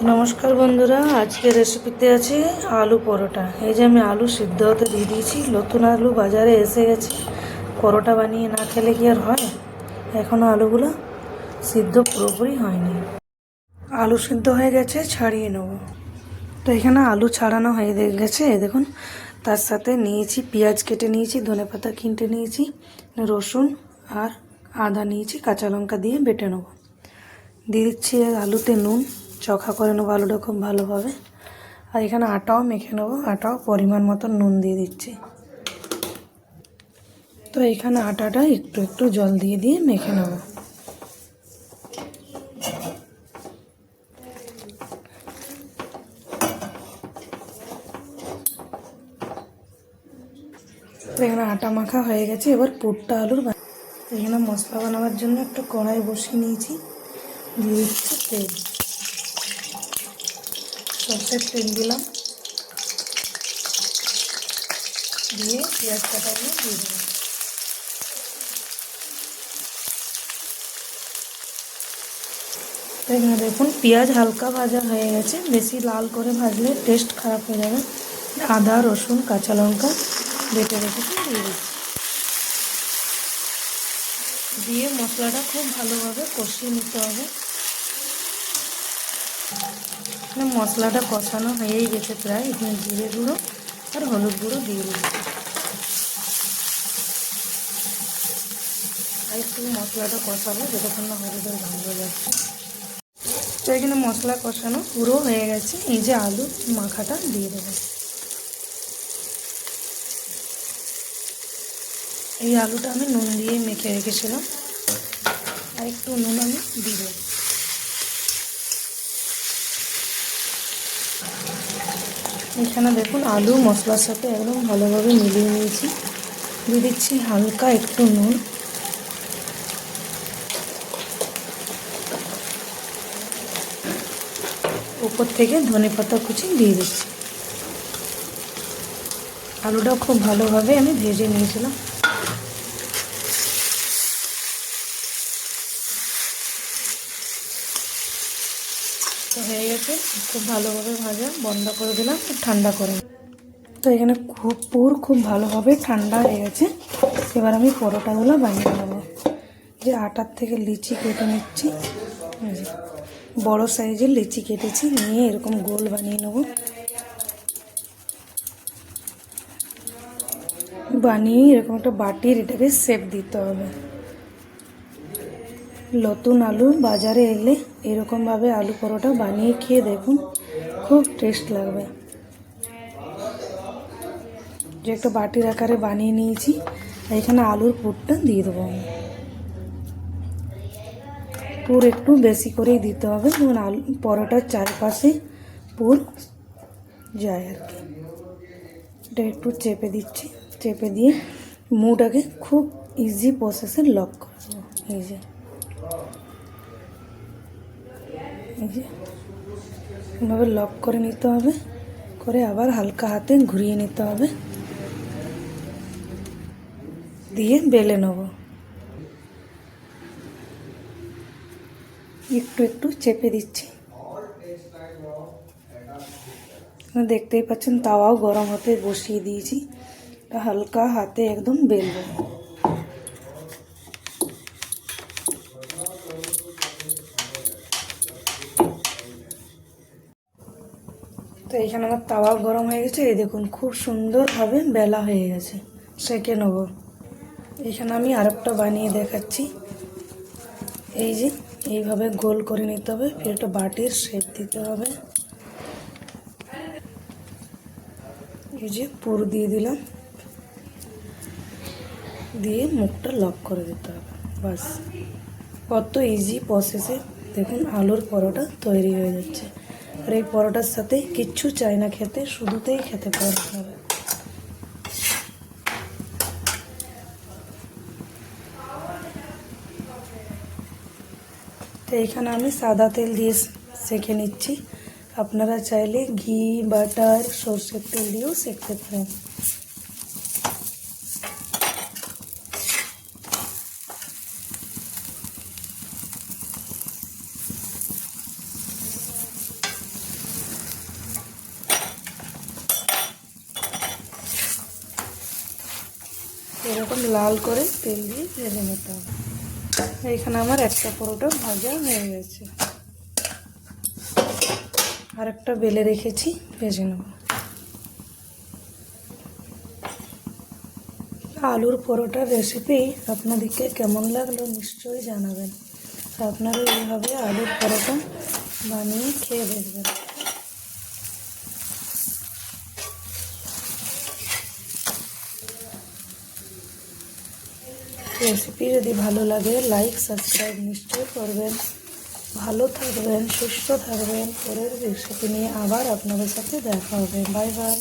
নমস্কার বন্ধুরা, আজকে রেসিপিতে আছে আলু পরোটা। এই যে আমি আলু সিদ্ধ হতে দিয়ে দিয়েছি। নতুন আলু বাজারে এসে গেছে। পরোটা বানিয়ে না খেলে কি আর হয়? এখনও আলুগুলো সিদ্ধ পুরোপুরি হয়নি। আলু সিদ্ধ হয়ে গেছে, ছাড়িয়ে নেব। তো এখানে আলু ছাড়ানো হয়ে গেছে। দেখুন, তার সাথে নিয়েছি পেঁয়াজ কেটে নিয়েছি, ধনেপাতা কিনতে নিয়েছি, রসুন আর আদা নিয়েছি, কাঁচা লঙ্কা দিয়ে বেটে নেব। দিয়ে দিচ্ছি আলুতে নুন, চখা করে নেবো আলুটা খুব ভালোভাবে। আর এখানে আটাও মেখে নেবো, আটাও পরিমাণ মতো নুন দিয়ে দিচ্ছি। তো এখানে আটাটা একটু একটু জল দিয়ে দিয়ে মেখে নেব। তো এখানে আটা মাখা হয়ে গেছে। এবার পুরটা আলুর এখানে মশলা বানাবার জন্য একটু কড়াই বসিয়ে নিয়েছি। দিয়ে দিচ্ছি তেল, সর্ষের তেল দিলাম, দিয়ে পেঁয়াজ কাটাগুলো দিয়ে দেবো। তো এখানে দেখুন পেঁয়াজ হালকা ভাজা হয়ে গেছে। বেশি লাল করে ভাজলে টেস্ট খারাপ হয়ে যাবে। আদা, রসুন, কাঁচা লঙ্কা বেটে রেখেছি দিয়ে দিচ্ছি। দিয়ে মশলাটা খুব ভালোভাবে কষিয়ে নিতে হবে। মশলাটা কষানো হয়েই গেছে প্রায়। এখানে জিরে গুঁড়ো আর হলুদ গুঁড়ো দিয়ে দিচ্ছি। আর একটু মশলাটা কষাবো যতক্ষণ না হলুদের গন্ধ যাচ্ছে। তো এখানে মশলা কষানো পুরো হয়ে গেছে। এই যে আলু মাখাটা দিয়ে দেবো। এই আলুটা আমি নুন দিয়ে মেখে রেখেছিলাম, আর একটু নুন আমি দিব। এখানে দেখুন আলু মশলার সাথে একদম ভালোভাবে মিলিয়ে নিয়েছি। দিয়ে দিচ্ছি হালকা একটু নুন, উপর থেকে ধনেপাতা কুচি দিয়ে দিচ্ছি। আলুটাও খুব ভালোভাবে আমি ভেজে নিয়েছিলাম। তো হয়ে গেছে, খুব ভালোভাবে ভাজা বন্ধ করে দিলাম, ঠান্ডা করে। তো এখানে খুব ভালোভাবে ঠান্ডা হয়ে গেছে। এবার আমি পরোটাগুলো বানিয়ে নেব। যে আটার থেকে লিচি কেটে নিচ্ছি, বড় সাইজের লিচি কেটেছি, নিয়ে এরকম গোল বানিয়ে নেব। বানিয়ে এরকম একটা বাটির এটাকে শেপ দিতে হবে। নতুন আলু বাজারে এলে এরকমভাবে আলু পরোটা বানিয়ে খেয়ে দেখুন, খুব টেস্ট লাগবে। যে একটা বাটির আকারে বানিয়ে নিয়েছি, এখানে আলুর পুরটা দিয়ে দেবো আমি। পুর একটু বেশি করেই দিতে হবে, যেমন আলু পরোটার চারপাশে পুর যায় আর কি। এটা একটু চেপে দিচ্ছি, চেপে দিয়ে মুটাকে খুব ইজি প্রসেসে লক করে দেবো। এই যে এভাবে লক করে নিতে হবে, করে আবার হালকা হাতে ঘুরিয়ে নিতে হবে, দিয়ে বেলে নেব। একটু একটু চেপে দিচ্ছি। দেখতেই পাচ্ছেন তাওয়াও গরম হতে বসিয়ে দিয়েছি। হালকা হাতে একদম বেলবো। তো এখানে আমার তাওয়া গরম হয়ে গেছে। এই দেখুন খুব সুন্দরভাবে বেলা হয়ে গেছে, সেঁকে নেব। এখানে আমি আরেকটা বানিয়ে দেখাচ্ছি। এই যে এইভাবে গোল করে নিতে হবে, ফির একটা বাটির শেপ দিতে হবে। এই যে পুর দিয়ে দিলাম, দিয়ে মুখটা লক করে দিতে হবে। বাস, কত ইজি প্রসেসে দেখুন আলুর পরোটা তৈরি হয়ে যাচ্ছে। আর এই পরোটার সাথে কিচ্ছু চাই না খেতে, শুধুতেই খেতে পারতে হবে। তো এখানে আমি সাদা তেল দিয়ে সেঁকে নিচ্ছি। আপনারা চাইলে ঘি, বাটার, সরষের তেল দিয়েও সেঁকতে পারেন। এরকম লাল করে তেল দিয়ে ভেজে নিতে হবে। এইখানে আমার একটা পরোটা ভাজা হয়ে গেছে, আর একটা বেলে রেখেছি, ভেজে নেব। আলুর পরোটার রেসিপি আপনাদেরকে কেমন লাগলো নিশ্চয়ই জানাবেন। আপনারা এইভাবে আলুর পরোটা বানিয়ে খেয়ে দেখবেন। রেসিপি যদি ভালো লাগে লাইক সাবস্ক্রাইব নিশ্চয়ই করবেন। ভালো থাকবেন, সুস্থ থাকবেন। পরের রেসিপি নিয়ে আবার আপনাদের সাথে দেখা হবে। Bye bye.